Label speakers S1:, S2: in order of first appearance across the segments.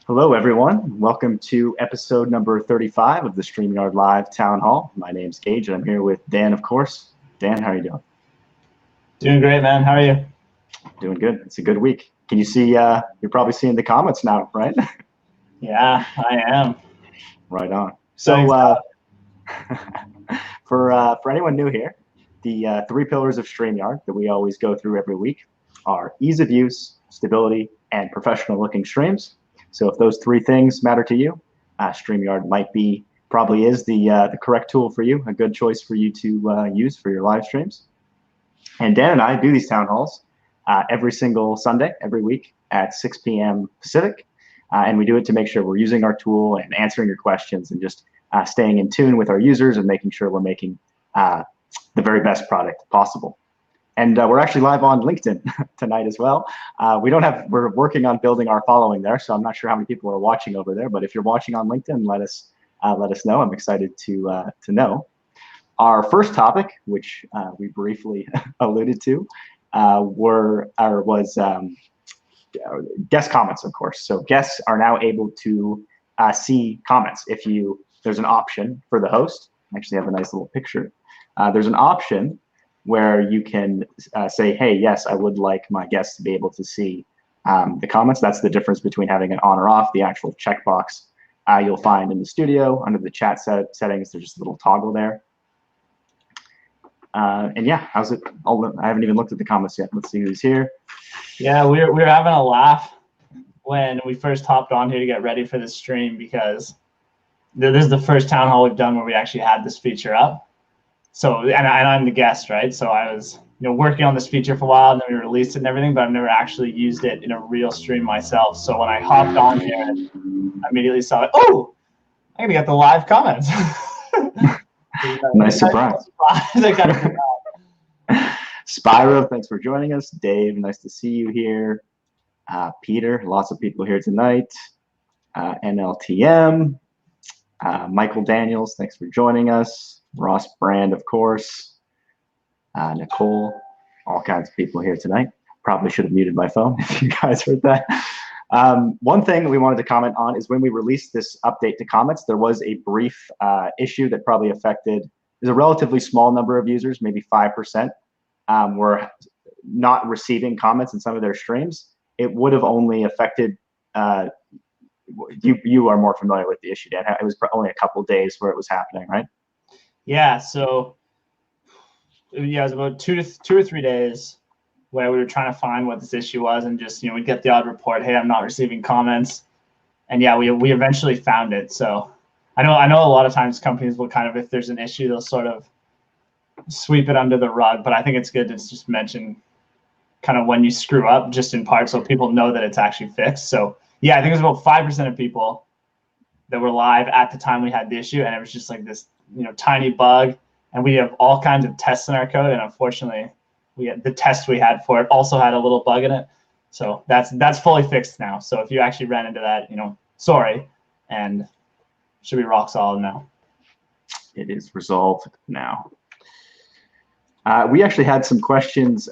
S1: Hello, everyone. Welcome to episode number 35 of the StreamYard Live Town Hall. My name's Gage, and I'm here with Dan, of course. Dan, how are you doing?
S2: Doing great, man. How are you?
S1: Doing good. It's a good week. Can you see, you're probably seeing the comments now, right?
S2: Yeah, I am.
S1: Right on. So for anyone new here, the three pillars of StreamYard that we always go through every week are ease of use, stability, and professional looking streams. So if those three things matter to you, StreamYard probably is the correct tool for you, a good choice for you to use for your live streams. And Dan and I do these town halls every single Sunday, every week at 6 p.m. Pacific. And we do it to make sure we're using our tool and answering your questions and just staying in tune with our users and making sure we're making the very best product possible. And we're actually live on LinkedIn tonight as well. We're working on building our following there, so I'm not sure how many people are watching over there. But if you're watching on LinkedIn, let us know. I'm excited to know. Our first topic, which we briefly alluded to, was guest comments, of course. So guests are now able to see comments. There's an option for the host. I actually have a nice little picture. There's an option where you can say, hey, yes, I would like my guests to be able to see the comments. That's the difference between having it on or off. The actual checkbox you'll find in the studio under the chat settings. There's just a little toggle there. And yeah, how's it? I haven't even looked at the comments yet. Let's see who's here.
S2: Yeah, we were having a laugh when we first hopped on here to get ready for the stream, because this is the first town hall we've done where we actually had this feature up. So, and I'm the guest, right? So I was, working on this feature for a while, and then we released it and everything, but I've never actually used it in a real stream myself. So when I hopped on here, I immediately saw it. Oh, I'm gonna get the live comments.
S1: Nice surprise. Spyro, thanks for joining us. Dave, nice to see you here. Peter, lots of people here tonight. NLTM, Michael Daniels, thanks for joining us. Ross Brand, of course. Nicole, all kinds of people here tonight. Probably should have muted my phone if you guys heard that. One thing we wanted to comment on is when we released this update to comments, there was a brief issue that probably affected, there's a relatively small number of users, maybe 5%, were not receiving comments in some of their streams. It would have only affected, you are more familiar with the issue, Dan. It was only a couple of days where it was happening, right?
S2: Yeah, so yeah, it was about two or 3 days where we were trying to find what this issue was, and just, we'd get the odd report, hey, I'm not receiving comments. And yeah, we eventually found it. So I know a lot of times companies will kind of, if there's an issue, they'll sort of sweep it under the rug, but I think it's good to just mention kind of when you screw up, just in part, so people know that it's actually fixed. So yeah, I think it was about 5% of people that were live at the time we had the issue, and it was just like this, tiny bug. And we have all kinds of tests in our code, and unfortunately, the test we had for it also had a little bug in it. So that's fully fixed now. So if you actually ran into that, sorry, and should be rock solid now.
S1: It is resolved now. We actually had some questions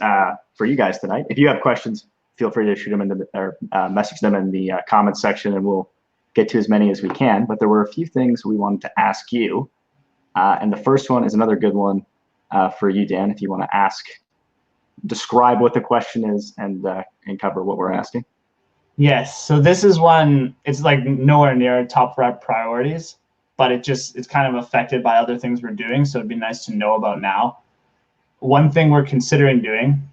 S1: for you guys tonight. If you have questions, feel free to shoot them or message them in the comments section, and we'll get to as many as we can. But there were a few things we wanted to ask you. And the first one is another good one for you, Dan, if you want to describe what the question is and cover what we're asking.
S2: Yes, so this is one, it's like nowhere near top priorities, but it's kind of affected by other things we're doing, so it'd be nice to know about now. One thing we're considering doing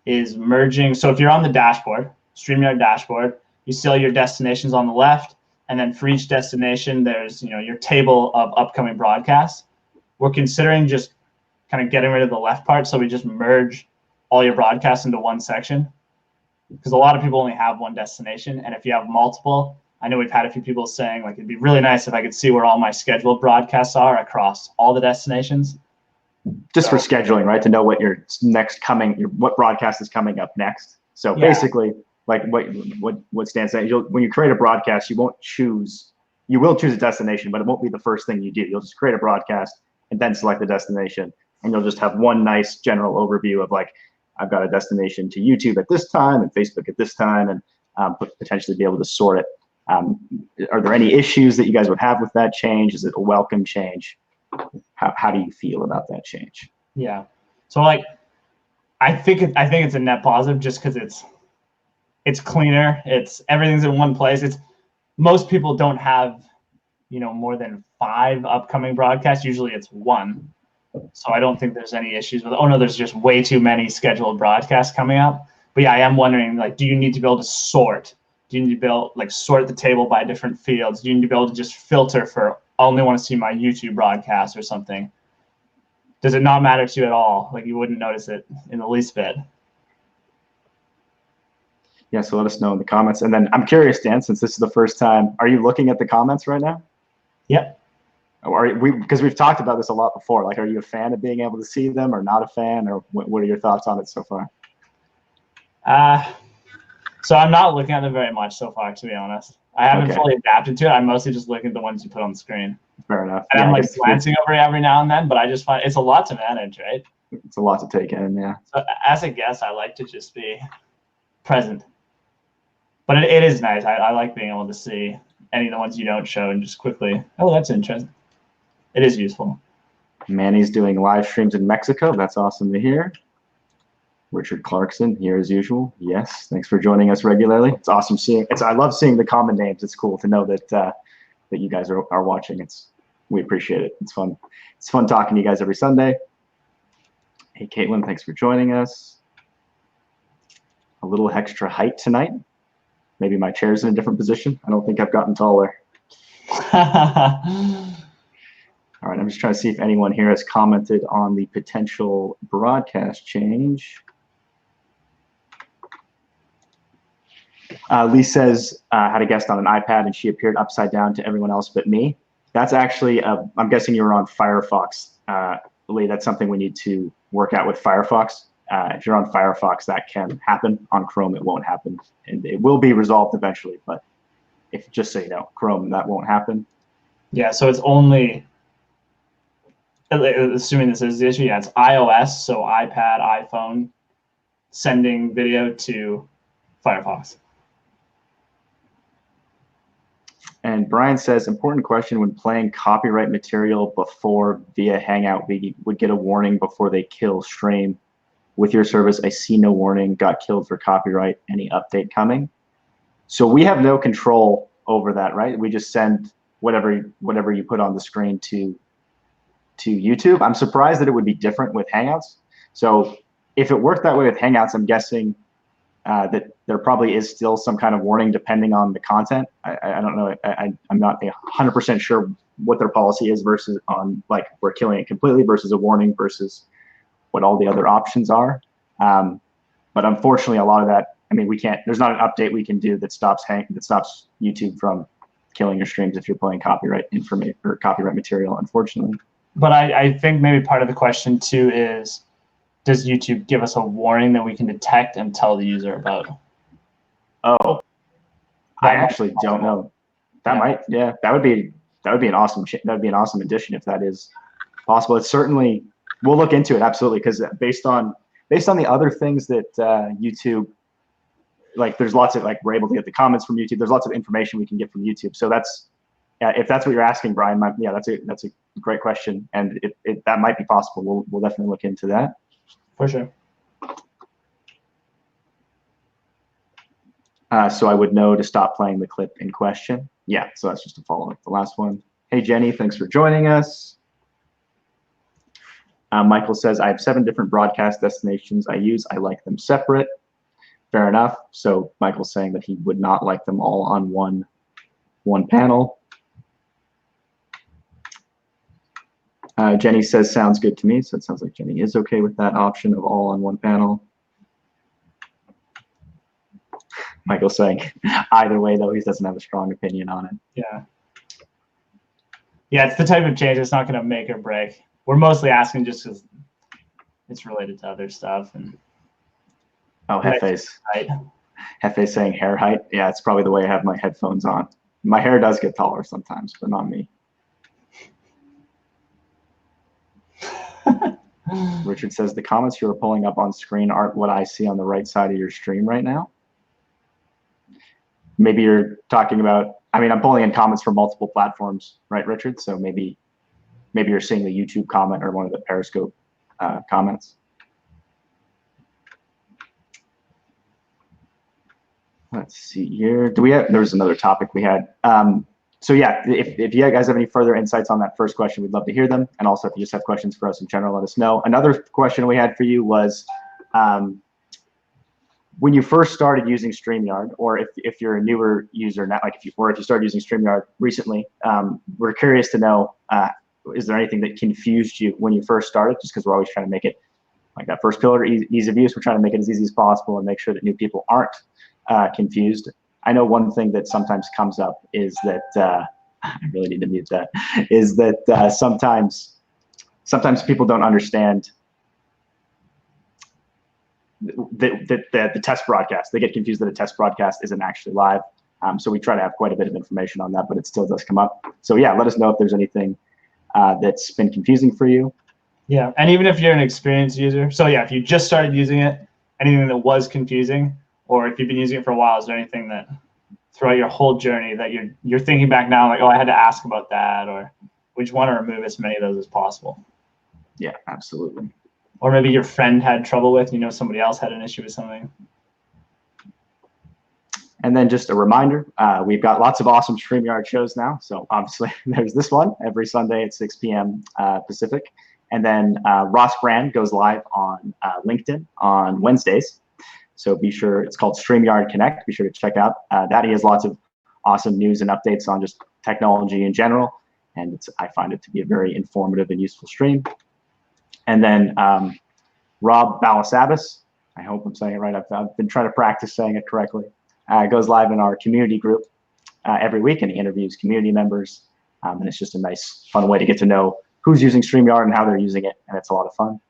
S2: is merging, so if you're on the dashboard, StreamYard dashboard, you see all your destinations on the left, and then for each destination, there's your table of upcoming broadcasts. We're considering just kind of getting rid of the left part, so we just merge all your broadcasts into one section, because a lot of people only have one destination, and if you have multiple, I know we've had a few people saying, like, it'd be really nice if I could see where all my scheduled broadcasts are across all the destinations.
S1: Just for scheduling, right? To know what your what broadcast is coming up next. So yeah. Basically, like what Stan said, when you create a broadcast, you will choose a destination, but it won't be the first thing you do. You'll just create a broadcast and then select the destination, and you'll just have one nice general overview of, like, I've got a destination to YouTube at this time and Facebook at this time, and potentially be able to sort it Are there any issues that you guys would have with that change? Is it a welcome change? How do you feel about that change?
S2: Yeah. So like, I think it's a net positive just because it's cleaner. It's everything's in one place. Most people don't have, more than 5 upcoming broadcasts. Usually it's 1. So I don't think there's any issues with, oh no, there's just way too many scheduled broadcasts coming up. But yeah, I am wondering, like, do you need to be able to sort? Do you need to be able to sort the table by different fields? Do you need to be able to just filter for, I only want to see my YouTube broadcast or something? Does it not matter to you at all? Like, you wouldn't notice it in the least bit?
S1: Yeah, so let us know in the comments. And then I'm curious, Dan, since this is the first time, are you looking at the comments right now?
S2: Yep.
S1: Because we've talked about this a lot before. Like, are you a fan of being able to see them or not a fan? Or what are your thoughts on it so far?
S2: So I'm not looking at them very much so far, to be honest. I haven't fully adapted to it. I'm mostly just looking at the ones you put on the screen.
S1: Fair enough.
S2: And I'm glancing over every now and then, but I just find it's a lot to manage, right?
S1: It's a lot to take in, yeah.
S2: So as a guest, I like to just be present. But it is nice. I like being able to see any of the ones you don't show and just quickly, oh, that's interesting. It is useful. Manny's
S1: doing live streams in Mexico. That's awesome to hear. Richard Clarkson here as usual. Yes, thanks for joining us regularly. It's awesome seeing. I love seeing the common names. It's cool to know that that you guys are watching. We appreciate it. It's fun. It's fun talking to you guys every Sunday. Hey, Caitlin, thanks for joining us. A little extra height tonight. Maybe my chair's in a different position. I don't think I've gotten taller. All right, I'm just trying to see if anyone here has commented on the potential broadcast change. Lee says, had a guest on an iPad and she appeared upside down to everyone else but me. That's actually, I'm guessing you were on Firefox. Lee, that's something we need to work out with Firefox. If you're on Firefox, that can happen. On Chrome, it won't happen. And it will be resolved eventually, but just so you know, Chrome, that won't happen.
S2: Yeah, so it's only, assuming this is the issue, yeah, it's iOS, so iPad, iPhone, sending video to Firefox.
S1: And Brian says, important question, when playing copyright material before via Hangout, we would get a warning before they kill stream. With your service, I see no warning, got killed for copyright, any update coming? So we have no control over that, right? We just send whatever you put on the screen to YouTube. I'm surprised that it would be different with Hangouts. So if it worked that way with Hangouts, I'm guessing that there probably is still some kind of warning depending on the content. I don't know. I'm not 100% sure what their policy is versus on like we're killing it completely versus a warning versus what all the other options are. But unfortunately, a lot of that, I mean, we can't. There's not an update we can do that stops YouTube from killing your streams if you're playing copyright information or copyright material, unfortunately.
S2: But I think maybe part of the question too is, does YouTube give us a warning that we can detect and tell the user about?
S1: Oh, I actually don't know. That might, yeah, that would be an awesome addition if that is possible. It's certainly, we'll look into it absolutely, because based on the other things that YouTube, like there's lots of, like, we're able to get the comments from YouTube. There's lots of information we can get from YouTube. So that's, if that's what you're asking, Brian, yeah, that's a great question, and that might be possible. We'll definitely look into that.
S2: For sure.
S1: So I would know to stop playing the clip in question. Yeah, so that's just a follow-up to the last one. Hey, Jenny, thanks for joining us. Michael says, I have 7 different broadcast destinations I use. I like them separate. Fair enough. So Michael's saying that he would not like them all on one panel. Jenny says, sounds good to me. So it sounds like Jenny is okay with that option of all on one panel. Michael's saying, either way, though, he doesn't have a strong opinion on it.
S2: Yeah. Yeah, it's the type of change that's not going to make or break. We're mostly asking just because it's related to other stuff. And
S1: oh, Hefe's saying hair height. Yeah, it's probably the way I have my headphones on. My hair does get taller sometimes, but not me. Richard says, the comments you're pulling up on screen aren't what I see on the right side of your stream right now. Maybe you're talking about I mean, I'm pulling in comments from multiple platforms, right, Richard? So maybe you're seeing the YouTube comment or one of the Periscope comments. Let's see here. There was another topic we had. So yeah, if you guys have any further insights on that first question, we'd love to hear them. And also, if you just have questions for us in general, let us know. Another question we had for you was, when you first started using StreamYard, or if you're a newer user now, like if you started using StreamYard recently, we're curious to know, is there anything that confused you when you first started? Just because we're always trying to make it, like that first pillar, ease of use, we're trying to make it as easy as possible and make sure that new people aren't confused. I know one thing that sometimes comes up is that, I really need to mute that, is that sometimes people don't understand the test broadcast. They get confused that a test broadcast isn't actually live. So we try to have quite a bit of information on that, but it still does come up. So yeah, let us know if there's anything that's been confusing for you.
S2: Yeah, and even if you're an experienced user, so yeah, if you just started using it, anything that was confusing, or if you've been using it for a while, is there anything that throughout your whole journey that you're thinking back now, like, oh, I had to ask about that, or we just want to remove as many of those as possible?
S1: Yeah, absolutely.
S2: Or maybe your friend had trouble with, somebody else had an issue with something.
S1: And then just a reminder, we've got lots of awesome StreamYard shows now. So obviously there's this one every Sunday at 6 p.m. Pacific. And then Ross Brand goes live on LinkedIn on Wednesdays. So be sure, it's called StreamYard Connect. Be sure to check out that. He has lots of awesome news and updates on just technology in general. And I find it to be a very informative and useful stream. And then Rob Balasabas, I hope I'm saying it right. I've been trying to practice saying it correctly. Goes live in our community group every week, and he interviews community members. And it's just a nice, fun way to get to know who's using StreamYard and how they're using it, and it's a lot of fun.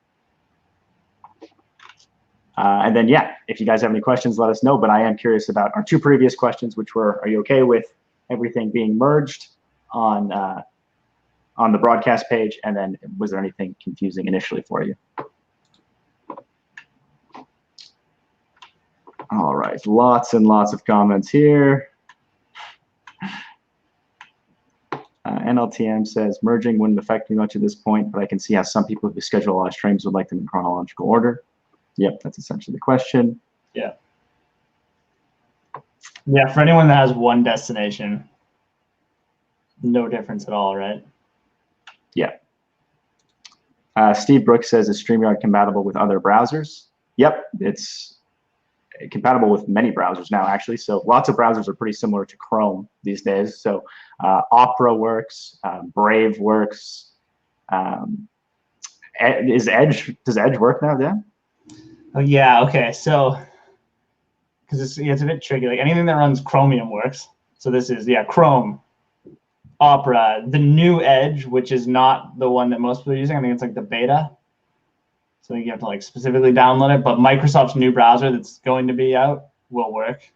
S1: And then, yeah, if you guys have any questions, let us know. But I am curious about our two previous questions, which were, are you okay with everything being merged on the broadcast page? And then was there anything confusing initially for you? All right, lots and lots of comments here. NLTM says, merging wouldn't affect me much at this point, but I can see how some people who schedule a lot of streams would like them in chronological order. Yep, that's essentially the question.
S2: Yeah. Yeah, for anyone that has one destination, no difference at all, right?
S1: Yeah. Steve Brooks says, is StreamYard compatible with other browsers? Yep, it's compatible with many browsers now, actually. So lots of browsers are pretty similar to Chrome these days. So Opera works, Brave works. Does Edge work now, Dan?
S2: Oh yeah, okay. So because it's a bit tricky. Like anything that runs Chromium works. So this is Chrome, Opera, the new Edge, which is not the one that most people are using. I think it's like the beta. So you have to like specifically download it, but Microsoft's new browser that's going to be out will work.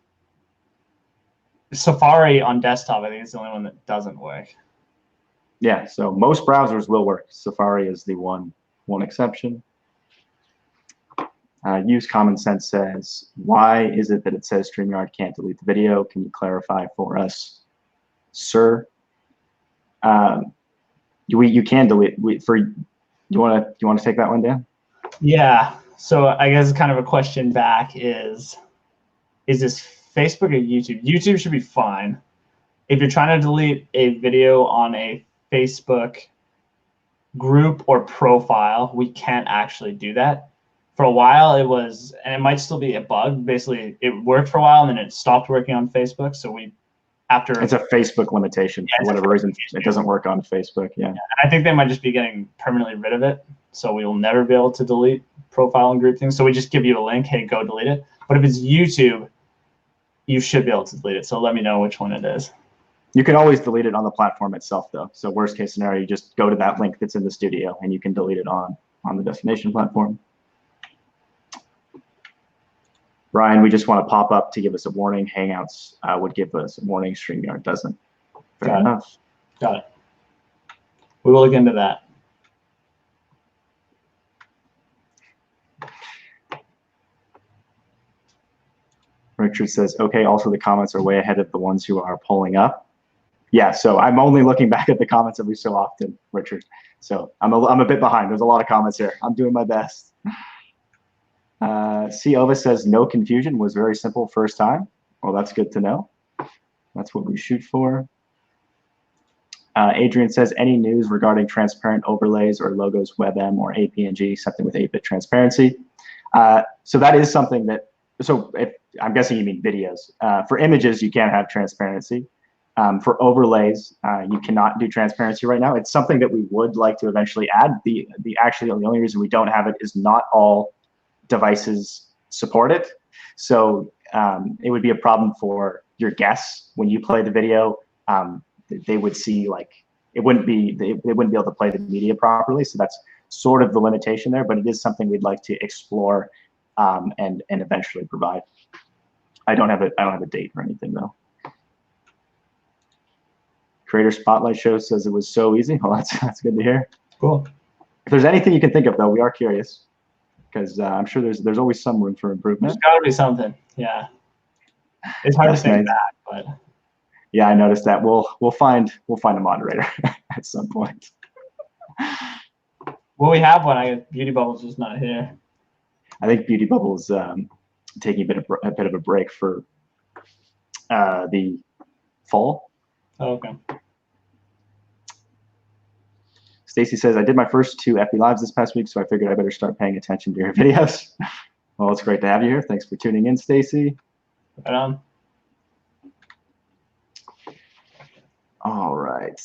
S2: Safari on desktop, I think, is the only one that doesn't work.
S1: Yeah, so most browsers will work. Safari is the one exception. Use Common Sense says, why is it that it says StreamYard can't delete the video? Can you clarify for us, sir? You can delete. Do you want to take that one, Dan?
S2: Yeah. So I guess kind of a question back is this Facebook or YouTube? YouTube should be fine. If you're trying to delete a video on a Facebook group or profile, we can't actually do that. For a while it was, and it might still be a bug. Basically, it worked for a while and then it stopped working on Facebook. So it's a
S1: Facebook limitation for whatever reason. It doesn't work on Facebook. Yeah.
S2: I think they might just be getting permanently rid of it. So we will never be able to delete profile and group things. So we just give you a link, hey, go delete it. But if it's YouTube, you should be able to delete it. So let me know which one it is.
S1: You can always delete it on the platform itself, though. So worst case scenario, you just go to that link that's in the studio and you can delete it on the destination platform. Brian, we just want to pop up to give us a warning. Hangouts would give us a warning. StreamYard doesn't. Fair enough.
S2: Got it. We will look into that.
S1: Richard says, okay, also the comments are way ahead of the ones who are pulling up. yeah, so I'm only looking back at the comments every so often, Richard. So I'm a bit behind. There's a lot of comments here. I'm doing my best. C. Ova says no confusion, was very simple first time. Well, that's good to know. That's what we shoot for. Adrian says, any news regarding transparent overlays or logos, WebM or APNG, something with 8-bit transparency? So that is something that, so if, I'm guessing you mean videos. For images, you can't have transparency. For overlays, you cannot do transparency right now. It's something that we would like to eventually add. Actually, the only reason we don't have it is not all devices support it. So it would be a problem for your guests when you play the video. They would see like they wouldn't be able to play the media properly. So that's sort of the limitation there, but it is something we'd like to explore and eventually provide. I don't have a date or anything though. Creator Spotlight Show says it was so easy. Well, that's good to hear.
S2: Cool.
S1: If there's anything you can think of though, we are curious because I'm sure there's always some room for improvement.
S2: There's got to be something. Yeah. It's hard to think back, but.
S1: Yeah, I noticed that. We'll find a moderator at some point.
S2: Well, we have one. I guess Beauty Bubble's just not here.
S1: I think Beauty Bubble's taking a bit of a break for the fall.
S2: Oh, okay.
S1: Stacy says, I did my first 2 Epi Lives this past week, so I figured I better start paying attention to your videos. Well, it's great to have you here. Thanks for tuning in, Stacy.
S2: Right on.
S1: All right.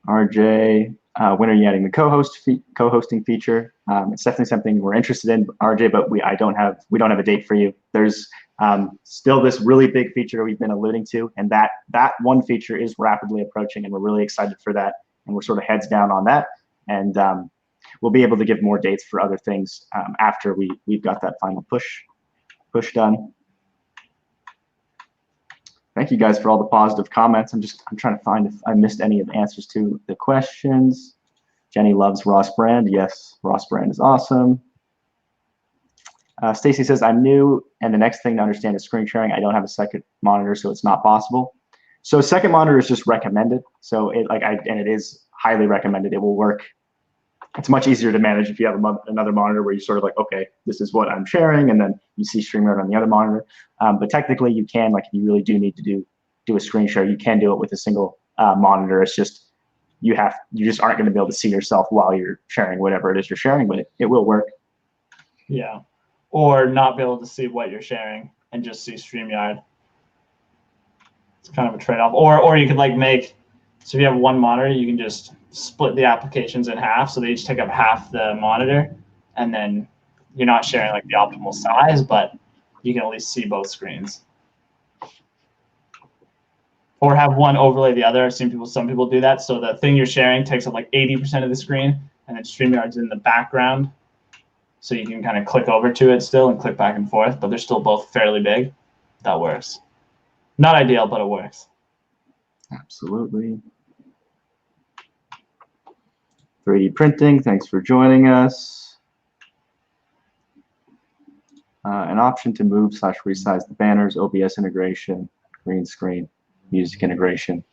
S1: RJ, when are you adding the co-hosting feature? It's definitely something we're interested in, RJ, but we don't have a date for you. There's still this really big feature we've been alluding to, and that one feature is rapidly approaching, and we're really excited for that, and we're sort of heads down on that, and we'll be able to give more dates for other things after we've got that final push done. Thank you guys for all the positive comments. I'm trying to find if I missed any of the answers to the questions. Jenny loves Ross Brand. Yes, Ross Brand is awesome. Stacy says, I'm new, and the next thing to understand is screen sharing. I don't have a second monitor, so it's not possible. So a second monitor is just recommended. So it is highly recommended. It will work. It's much easier to manage if you have another monitor where you sort of like, okay, this is what I'm sharing, and then you see StreamYard on the other monitor. But technically, you can, like, if you really do need to do a screen share, you can do it with a single monitor. It's just you just aren't going to be able to see yourself while you're sharing whatever it is you're sharing, but it will work.
S2: Yeah, or not be able to see what you're sharing and just see StreamYard. It's kind of a trade-off. Or you could like make, so if you have one monitor, you can just split the applications in half, so they each take up half the monitor, and then you're not sharing like the optimal size, but you can at least see both screens. Or have one overlay the other. I've seen some people do that. So the thing you're sharing takes up like 80% of the screen, and then StreamYard's in the background. So you can kind of click over to it still and click back and forth, but they're still both fairly big. That works. Not ideal, but it works.
S1: Absolutely. 3D printing, thanks for joining us. An option to move/resize the banners, OBS integration, green screen, music integration.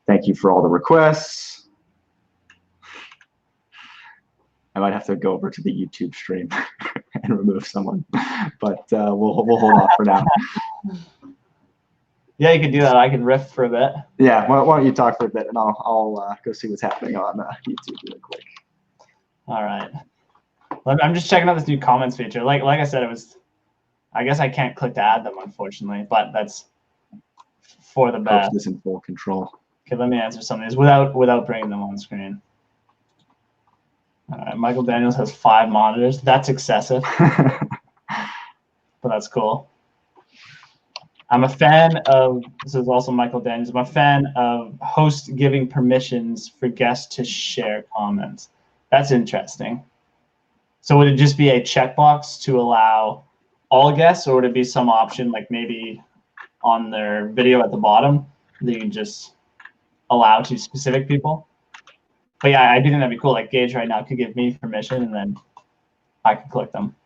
S1: Thank you for all the requests. I might have to go over to the YouTube stream and remove someone, but we'll hold off for now.
S2: Yeah, you can do that. I can riff for a bit.
S1: Yeah, why don't you talk for a bit, and I'll go see what's happening on YouTube real quick.
S2: All right. I'm just checking out this new comments feature. Like I said, I guess I can't click to add them, unfortunately, but that's for the best.
S1: Coach this in full control. Okay,
S2: let me answer some of these without bringing them on screen. All right, Michael Daniels has 5 monitors. That's excessive, but that's cool. I'm a fan of, this is also Michael Daniels, I'm a fan of host giving permissions for guests to share comments. That's interesting. So would it just be a checkbox to allow all guests, or would it be some option like maybe on their video at the bottom that you can just allow to specific people? But yeah, I do think that'd be cool. Like Gage right now could give me permission, and then I could click them.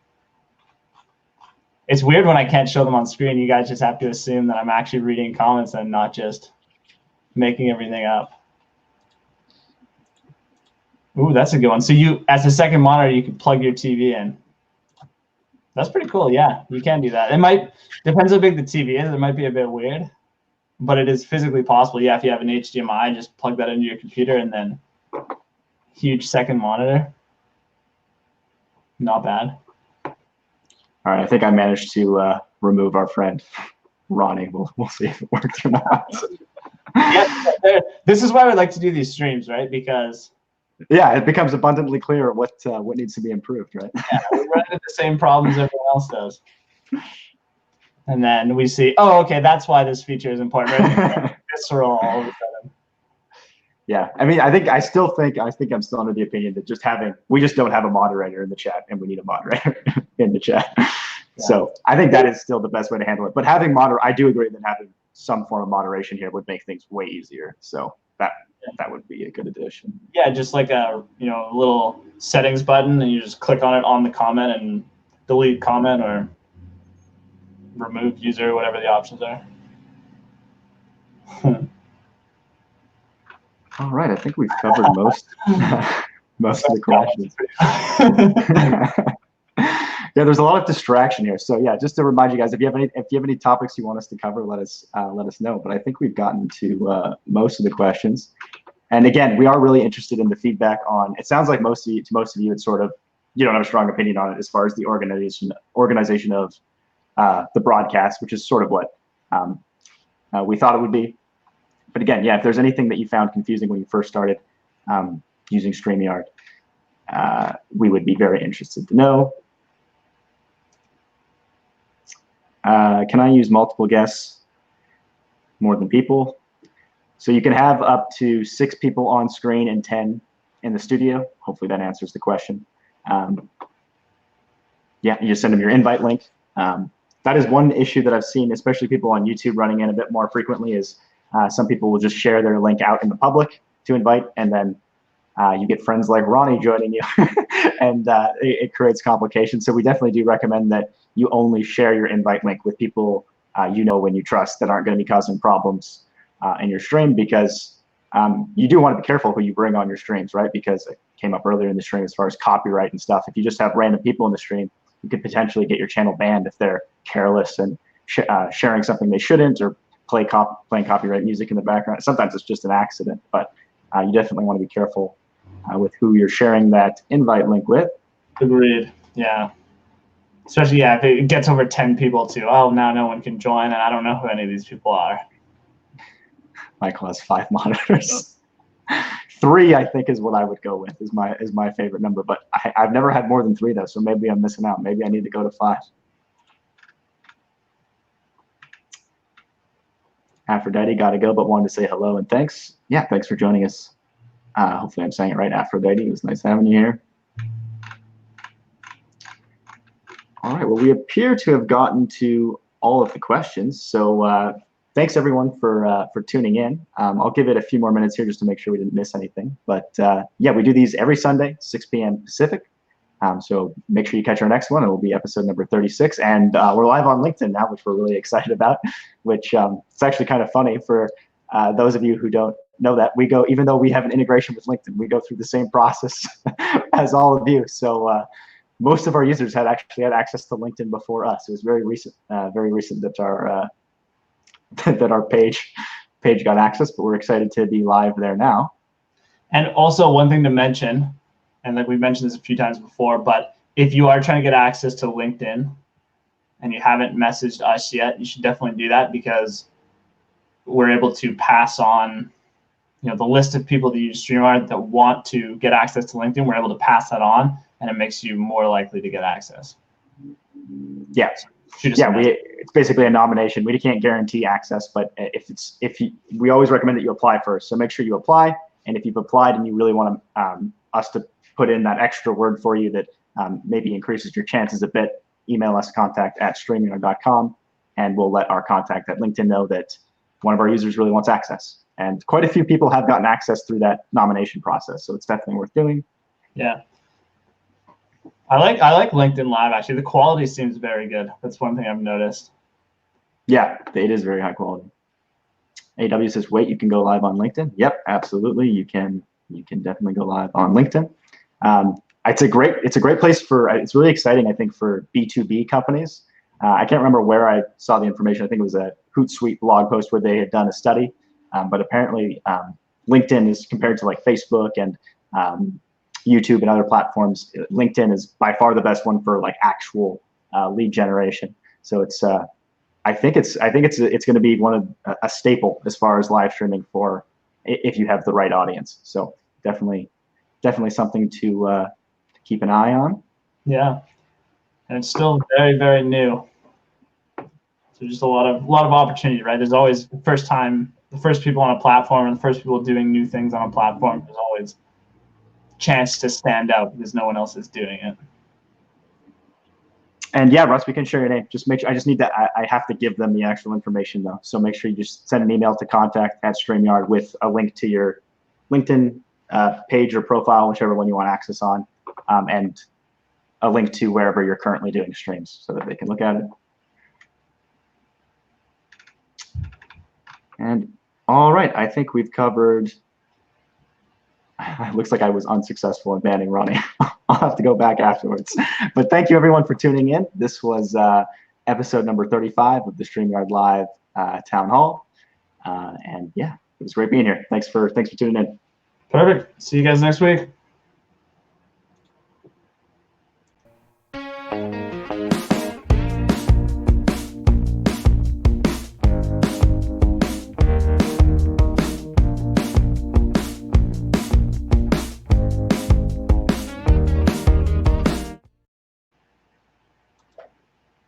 S2: It's weird when I can't show them on screen. You guys just have to assume that I'm actually reading comments and not just making everything up. Ooh, that's a good one. So you, as a second monitor, you can plug your TV in. That's pretty cool. Yeah, you can do that. It might, depends how big the TV is. It might be a bit weird, but it is physically possible. Yeah, if you have an HDMI, just plug that into your computer and then huge second monitor. Not bad.
S1: All right, I think I managed to remove our friend Ronnie. We'll see if it works or not.
S2: Yeah, this is why we like to do these streams, right? Because
S1: yeah, it becomes abundantly clear what needs to be improved, right?
S2: yeah, we run into the same problems everyone else does. And then we see, oh, okay, that's why this feature is important. Right? Visceral all of a sudden.
S1: Yeah, I mean, I still think I'm still under the opinion that we just don't have a moderator in the chat, and we need a moderator in the chat. Yeah. So I think that is still the best way to handle it. But having I do agree that having some form of moderation here would make things way easier. So that would be a good addition.
S2: Yeah, just like a little settings button, and you just click on it on the comment and delete comment or remove user, whatever the options are.
S1: All right, I think we've covered most of the questions. Yeah, there's a lot of distraction here. So yeah, just to remind you guys, if you have any topics you want us to cover, let us know. But I think we've gotten to most of the questions. And again, we are really interested in the feedback on. It sounds like to most of you, it's sort of you don't have a strong opinion on it as far as the organization of the broadcast, which is sort of what we thought it would be. But again, yeah, if there's anything that you found confusing when you first started using StreamYard, we would be very interested to know. Can I use multiple guests more than people? So you can have up to 6 people on screen and 10 in the studio. Hopefully that answers the question. Yeah, you just send them your invite link. That is one issue that I've seen, especially people on YouTube running in a bit more frequently, is some people will just share their link out in the public to invite, and then you get friends like Ronnie joining you, and it creates complications. So we definitely do recommend that you only share your invite link with people when you trust that aren't going to be causing problems in your stream, because you do want to be careful who you bring on your streams, right? Because it came up earlier in the stream as far as copyright and stuff. If you just have random people in the stream, you could potentially get your channel banned if they're careless and sharing something they shouldn't, or playing copyright music in the background. Sometimes it's just an accident, but you definitely want to be careful with who you're sharing that invite link with.
S2: Agreed. Yeah. Especially, yeah, if it gets over 10 people too. Oh, now no one can join, and I don't know who any of these people are.
S1: Michael has 5 monitors. 3, I think, is what I would go with. Is my favorite number, but I've never had more than 3 though, so maybe I'm missing out. Maybe I need to go to 5. Aphrodite, gotta go, but wanted to say hello and thanks. Yeah, thanks for joining us. Hopefully I'm saying it right, Aphrodite. It was nice having you here. All right, well, we appear to have gotten to all of the questions. So thanks everyone for tuning in. I'll give it a few more minutes here just to make sure we didn't miss anything. But yeah, we do these every Sunday, 6 p.m. Pacific. So make sure you catch our next one. It will be episode number 36. And we're live on LinkedIn now, which we're really excited about, which it's actually kind of funny for those of you who don't know that. Even though we have an integration with LinkedIn, we go through the same process as all of you. So most of our users had actually had access to LinkedIn before us. It was very recent that our page got access, but we're excited to be live there now.
S2: And also one thing to mention, and like we mentioned this a few times before, but if you are trying to get access to LinkedIn and you haven't messaged us yet, you should definitely do that, because we're able to pass on, the list of people that use StreamYard that want to get access to LinkedIn. We're able to pass that on, and it makes you more likely to get access.
S1: Yeah. It's basically a nomination. We can't guarantee access, but we always recommend that you apply first. So make sure you apply, and if you've applied and you really want us to put in that extra word for you that maybe increases your chances a bit, email us contact@streamyard.com, and we'll let our contact at LinkedIn know that one of our users really wants access. And quite a few people have gotten access through that nomination process, so it's definitely worth doing.
S2: Yeah. I like LinkedIn Live actually. The quality seems very good. That's one thing I've noticed.
S1: Yeah, it is very high quality. AW says, wait, you can go live on LinkedIn. Yep, absolutely. You can definitely go live on LinkedIn. It's a great place for, it's really exciting, I think, for B2B companies. I can't remember where I saw the information. I think it was a Hootsuite blog post where they had done a study, but apparently LinkedIn is, compared to like Facebook and YouTube and other platforms, LinkedIn is by far the best one for like actual lead generation. So it's I think it's going to be a staple as far as live streaming for if you have the right audience. So definitely something to keep an eye on.
S2: Yeah, and it's still very, very new. So just a lot of opportunity, right? There's always the first people on a platform and the first people doing new things on a platform. There's always a chance to stand out because no one else is doing it.
S1: And yeah, Russ, we can share your name. Just make sure, I just need that. I have to give them the actual information though. So make sure you just send an email to contact@StreamYard with a link to your LinkedIn page or profile, whichever one you want access on, and a link to wherever you're currently doing streams so that they can look at it. And all right, I think we've covered. It looks like I was unsuccessful in banning Ronnie. I'll have to go back afterwards. But thank you everyone for tuning in. This was episode number 35 of the StreamYard Live Town Hall. And yeah, it was great being here. Thanks for tuning in.
S2: Perfect. See you guys next week.